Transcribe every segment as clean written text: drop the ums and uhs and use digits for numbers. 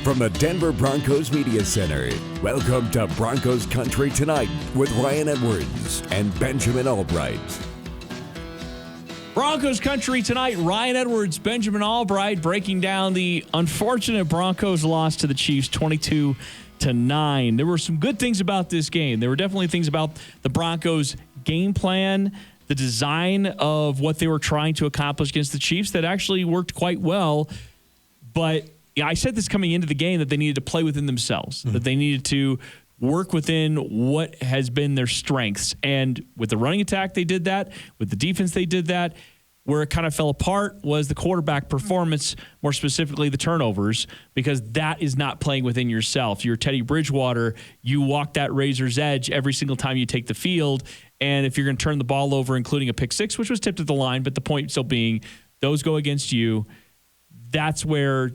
from the Denver Broncos Media Center, welcome to Broncos Country Tonight with Ryan Edwards and Benjamin Allbright. Broncos Country Tonight, Ryan Edwards, Benjamin Allbright, breaking down the unfortunate Broncos loss to the Chiefs 22-9. There were some good things about this game. There were definitely things about the Broncos' game plan, the design of what they were trying to accomplish against the Chiefs that actually worked quite well. But yeah, I said this coming into the game that they needed to play within themselves, that they needed to work within what has been their strengths. And with the running attack, they did that. With the defense, they did that. Where it kind of fell apart was the quarterback performance, more specifically the turnovers, because that is not playing within yourself. You're Teddy Bridgewater. You walk that razor's edge every single time you take the field. And if you're going to turn the ball over, including a pick six, which was tipped at the line, but the point still being those go against you, that's where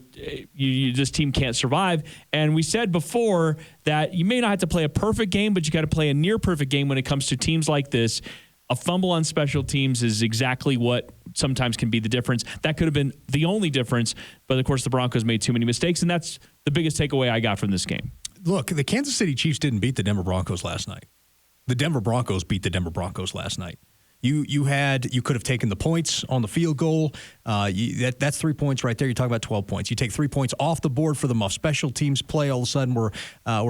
this team can't survive. And we said before that you may not have to play a perfect game, but you got to play a near perfect game when it comes to teams like this. A fumble on special teams is exactly what sometimes can be the difference. That could have been the only difference, but of course the Broncos made too many mistakes, and that's the biggest takeaway I got from this game. Look, the Kansas City Chiefs didn't beat the Denver Broncos last night. The Denver Broncos beat the Denver Broncos last night. You could have taken the points on the field goal. That's 3 points right there. You're talking about 12 points. You take 3 points off the board for the muff special teams play. All of a sudden, we're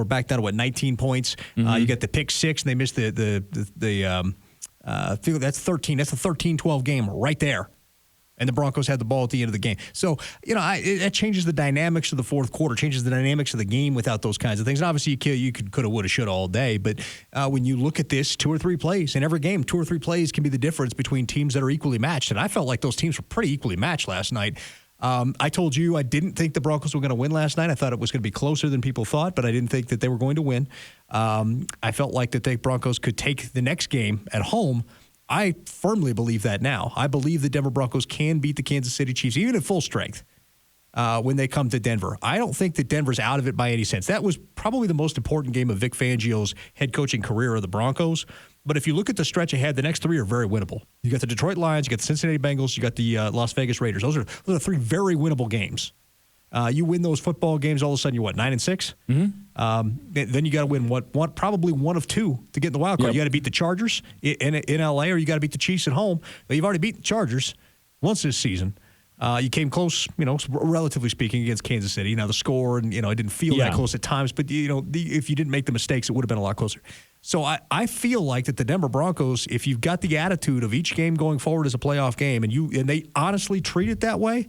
back down to 19 points. You get the pick six, and they missed the that's 13. That's a 13-12 game right there. And the Broncos had the ball at the end of the game. So, that changes the dynamics of the fourth quarter, changes the dynamics of the game without those kinds of things. And obviously, you could have, would have, should have all day. But when you look at this, 2 or 3 plays in every game, 2 or 3 plays can be the difference between teams that are equally matched. And I felt like those teams were pretty equally matched last night. I told you I didn't think the Broncos were going to win last night. I thought it was going to be closer than people thought, but I didn't think that they were going to win. I felt like that the Broncos could take the next game at home. I firmly believe that now. I believe the Denver Broncos can beat the Kansas City Chiefs, even at full strength, when they come to Denver. I don't think that Denver's out of it by any sense. That was probably the most important game of Vic Fangio's head coaching career of the Broncos. But if you look at the stretch ahead, the next 3 are very winnable. You got the Detroit Lions, you got the Cincinnati Bengals, you got the Las Vegas Raiders. Those are 3 very winnable games. You win those football games, all of a sudden you're 9-6. Then you got to win probably one of 2 to get in the wild card. Yep. You got to beat the Chargers in LA, or you got to beat the Chiefs at home. But you've already beaten the Chargers once this season. You came close, relatively speaking, against Kansas City. Now the score, and it didn't feel that close at times. But if you didn't make the mistakes, it would have been a lot closer. So I feel like that the Denver Broncos, if you've got the attitude of each game going forward as a playoff game, and they honestly treat it that way,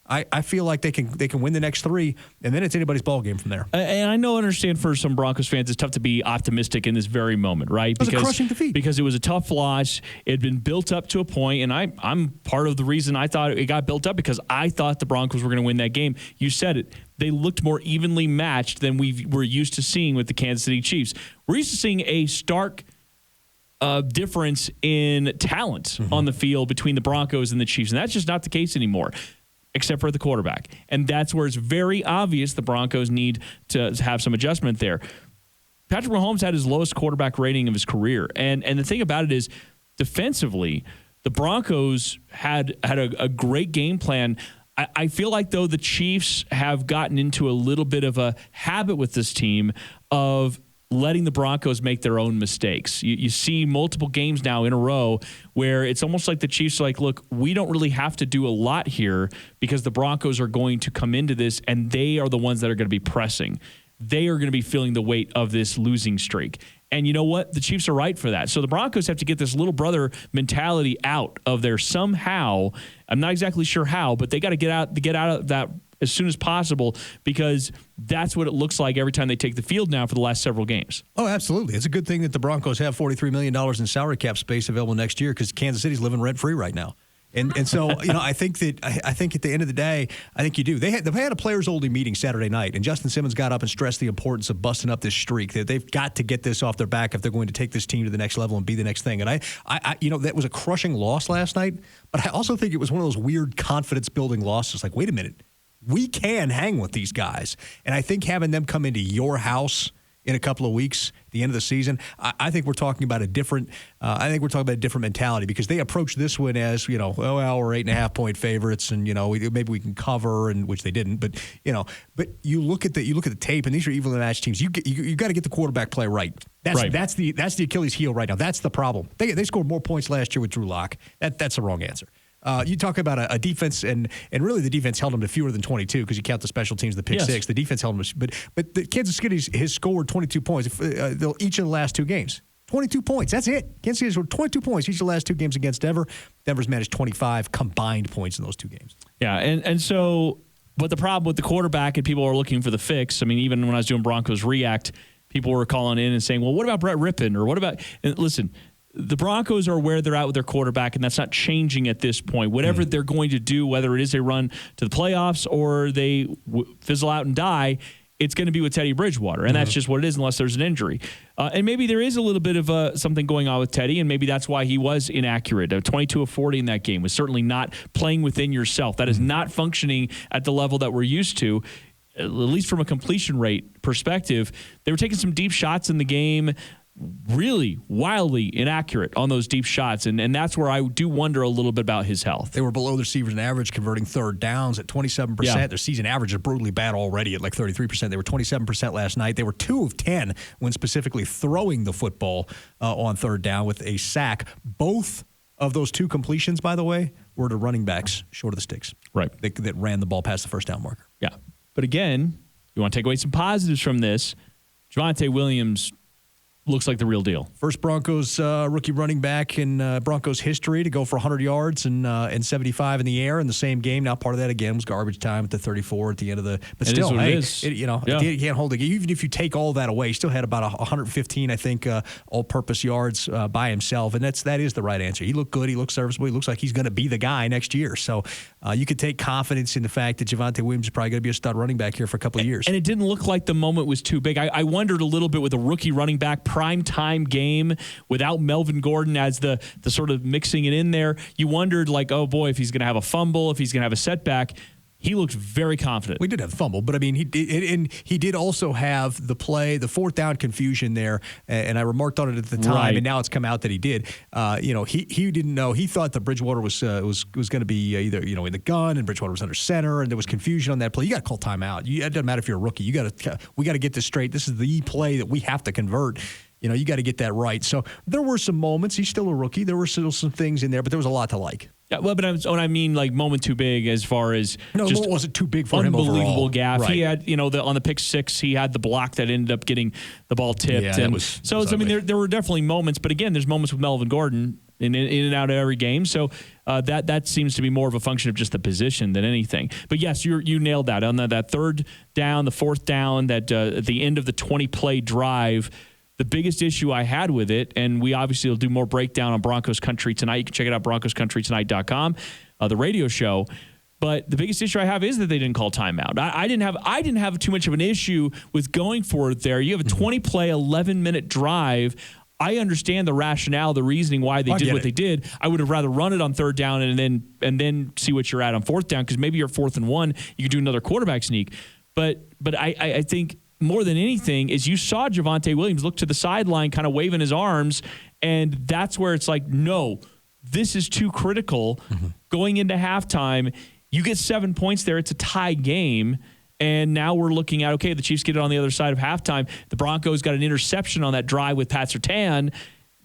I feel like they can win the next 3, and then it's anybody's ball game from there. And I understand for some Broncos fans, it's tough to be optimistic in this very moment, right? It was a crushing defeat. Because it was a tough loss. It had been built up to a point, and I'm part of the reason I thought it got built up, because I thought the Broncos were going to win that game. You said it. They looked more evenly matched than we were used to seeing with the Kansas City Chiefs. We're used to seeing a stark difference in talent on the field between the Broncos and the Chiefs, and that's just not the case anymore, except for the quarterback. And that's where it's very obvious the Broncos need to have some adjustment there. Patrick Mahomes had his lowest quarterback rating of his career. And the thing about it is, defensively, the Broncos had a great game plan. I feel like, though, the Chiefs have gotten into a little bit of a habit with this team of letting the Broncos make their own mistakes. You see multiple games now in a row where it's almost like the Chiefs are like, look, we don't really have to do a lot here because the Broncos are going to come into this and they are the ones that are going to be pressing. They are going to be feeling the weight of this losing streak. And you know what? The Chiefs are right for that. So the Broncos have to get this little brother mentality out of there somehow. I'm not exactly sure how, but they got to get out of that as soon as possible, because that's what it looks like every time they take the field now for the last several games. Oh, absolutely. It's a good thing that the Broncos have $43 million in salary cap space available next year, because Kansas City's living rent-free right now. And so, I think at the end of the day, I think you do. They had a players-only meeting Saturday night, and Justin Simmons got up and stressed the importance of busting up this streak. That they've got to get this off their back if they're going to take this team to the next level and be the next thing. And I that was a crushing loss last night, but I also think it was one of those weird confidence-building losses. Like, wait a minute, we can hang with these guys. And I think having them come into your house in a couple of weeks at the end of the season, I think we're talking about a different. I think we're talking about a different mentality because they approach this one as we're 8.5 point favorites, and maybe we can cover, and which they didn't. But but you look at the tape, and these are evenly matched teams. You got to get the quarterback play right. That's the Achilles heel right now. That's the problem. They scored more points last year with Drew Lock. That's the wrong answer. You talk about a defense, and really the defense held them to fewer than 22 because you count the special teams, the pick six. The defense held them, but the Kansas City has scored 22 points each of the last two games. 22 points. That's it. Kansas City scored 22 points each of the last two games against Denver. Denver's managed 25 combined points in those two games. Yeah, and so, but the problem with the quarterback, and people are looking for the fix. I mean, even when I was doing Broncos React, people were calling in and saying, well, what about Brett Rippon? Or what about, and listen, the Broncos are where they're at with their quarterback, and that's not changing at this point. Whatever they're going to do, whether it is a run to the playoffs or they fizzle out and die, it's going to be with Teddy Bridgewater, and that's just what it is unless there's an injury. And maybe there is a little bit of something going on with Teddy, and maybe that's why he was inaccurate. 22 of 40 in that game was certainly not playing within yourself. That is not functioning at the level that we're used to, at least from a completion rate perspective. They were taking some deep shots in the game, really wildly inaccurate on those deep shots, and that's where I do wonder a little bit about his health. They were below their season average, converting third downs at 27%. Yeah. Their season average is brutally bad already at like 33%. They were 27% last night. They were 2 of 10 when specifically throwing the football on third down with a sack. Both of those two completions, by the way, were to running backs short of the sticks. Right. That ran the ball past the first down marker. Yeah. But again, you want to take away some positives from this, Javonte Williams looks like the real deal. First Broncos rookie running back in Broncos history to go for 100 yards and 75 in the air in the same game. Now, part of that, again, was garbage time at the 34 at the end of the – but still, hey, you can't hold it. Even if you take all that away, he still had about 115, I think, all-purpose yards by himself, and that is the right answer. He looked good. He looked serviceable. He looks like he's going to be the guy next year. So you could take confidence in the fact that Javonte Williams is probably going to be a stud running back here for a couple of years. And it didn't look like the moment was too big. I wondered a little bit with a rookie running back prime time game without Melvin Gordon as the sort of mixing it in there. You wondered, like, oh boy, if he's going to have a fumble, if he's going to have a setback. He looked very confident. We did have a fumble, but I mean, he did also have the fourth down confusion there, and I remarked on it at the time, and now it's come out that he did. He didn't know. He thought that Bridgewater was going to be either in the gun, and Bridgewater was under center, and there was confusion on that play. You got to call timeout. It doesn't matter if you're a rookie. We got to get this straight. This is the play that we have to convert. You got to get that right. So there were some moments. He's still a rookie. There were still some things in there, but there was a lot to like. Yeah, well, but I mean, like, moment too big as far as just it wasn't too big for him overall. Unbelievable gaffe. Right. He had, on the pick six, he had the block that ended up getting the ball tipped. Yeah, and was I mean, there were definitely moments, but again, there's moments with Melvin Gordon in and out of every game. So that seems to be more of a function of just the position than anything. But yes, you nailed that on that third down, the fourth down, that at the end of the 20-play drive. The biggest issue I had with it, and we obviously will do more breakdown on Broncos Country Tonight. You can check it out, broncoscountrytonight.com, the radio show. But the biggest issue I have is that they didn't call timeout. I didn't have too much of an issue with going for it there. You have a 20-play, 11-minute drive. I understand the rationale, the reasoning why they did what they did. I would have rather run it on third down and then see what you're at on fourth down, because maybe you're 4th and 1. You could do another quarterback sneak. But I think more than anything is you saw Javonte Williams look to the sideline kind of waving his arms, and that's where it's like, no, this is too critical. Going into halftime, you get 7 points there. It's a tie game. And now we're looking at, okay, the Chiefs get it on the other side of halftime. The Broncos got an interception on that drive with Pat Surtain.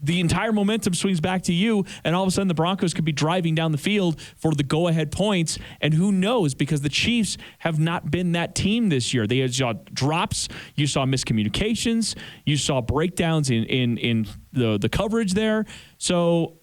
The entire momentum swings back to you, and all of a sudden the Broncos could be driving down the field for the go-ahead points. And who knows, because the Chiefs have not been that team this year. They saw drops. You saw miscommunications. You saw breakdowns in the coverage there. So,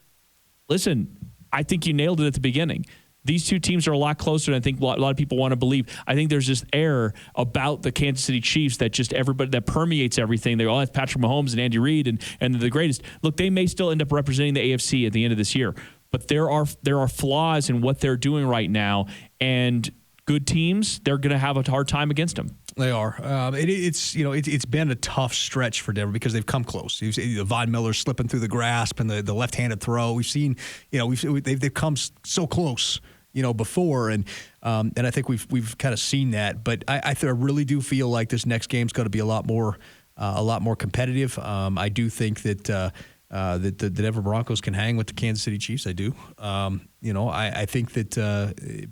listen, I think you nailed it at the beginning. These two teams are a lot closer than I think a lot of people want to believe. I think there's this air about the Kansas City Chiefs that just everybody that permeates everything. They all have Patrick Mahomes and Andy Reid and they're the greatest. Look, they may still end up representing the AFC at the end of this year, but there are flaws in what they're doing right now, and good teams, they're going to have a hard time against them. They are. It's been a tough stretch for Denver because they've come close. Von Miller slipping through the grasp and the left-handed throw. We've seen, they've come so close, before, and I think we've kind of seen that. But I really do feel like this next game's going to be a lot more a lot more competitive. I do think that the Denver Broncos can hang with the Kansas City Chiefs. I do. I think that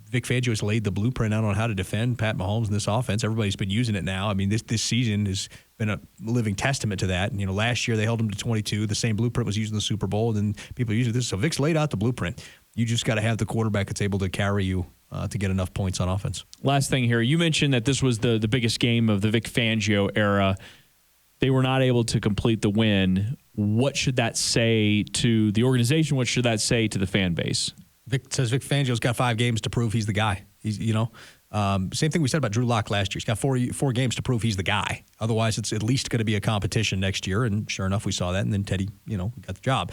Vic Fangio has laid the blueprint out on how to defend Pat Mahomes in this offense. Everybody's been using it now. I mean, this season has been a living testament to that. And, last year they held him to 22. The same blueprint was used in the Super Bowl, and then people are using this. So Vic's laid out the blueprint. You just got to have the quarterback that's able to carry you to get enough points on offense. Last thing here, you mentioned that this was the biggest game of the Vic Fangio era. They were not able to complete the win. What should that say to the organization? What should that say to the fan base? Vic Fangio's got 5 games to prove he's the guy. Same thing we said about Drew Lock last year. He's got four games to prove he's the guy. Otherwise, it's at least going to be a competition next year. And sure enough, we saw that. And then Teddy, got the job.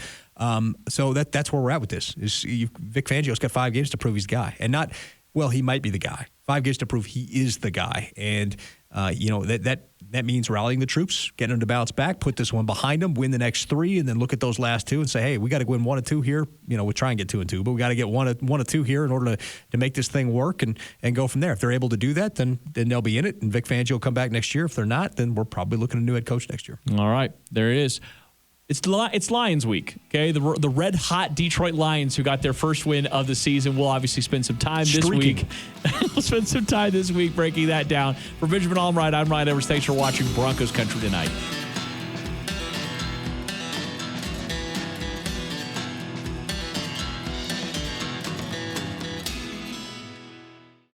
So that's where we're at with this. Vic Fangio's got 5 games to prove he's the guy, and not, well, he might be the guy. 5 games to prove he is the guy. And that means rallying the troops, getting them to bounce back, put this one behind them, win the next 3, and then look at those last 2 and say, hey, we got to win 1 or 2 here. We'll try and get 2 and 2, but we got to get 1 or 2 here in order to make this thing work and go from there. If they're able to do that, then they'll be in it, and Vic Fangio will come back next year. If they're not, then we're probably looking at a new head coach next year. All right, there it is. It's Lions week, okay? The red-hot Detroit Lions who got their first win of the season. We'll obviously spend some time this week. We'll spend some time this week breaking that down. For Benjamin Allbright, I'm Ryan Edwards. Thanks for watching Broncos Country Tonight.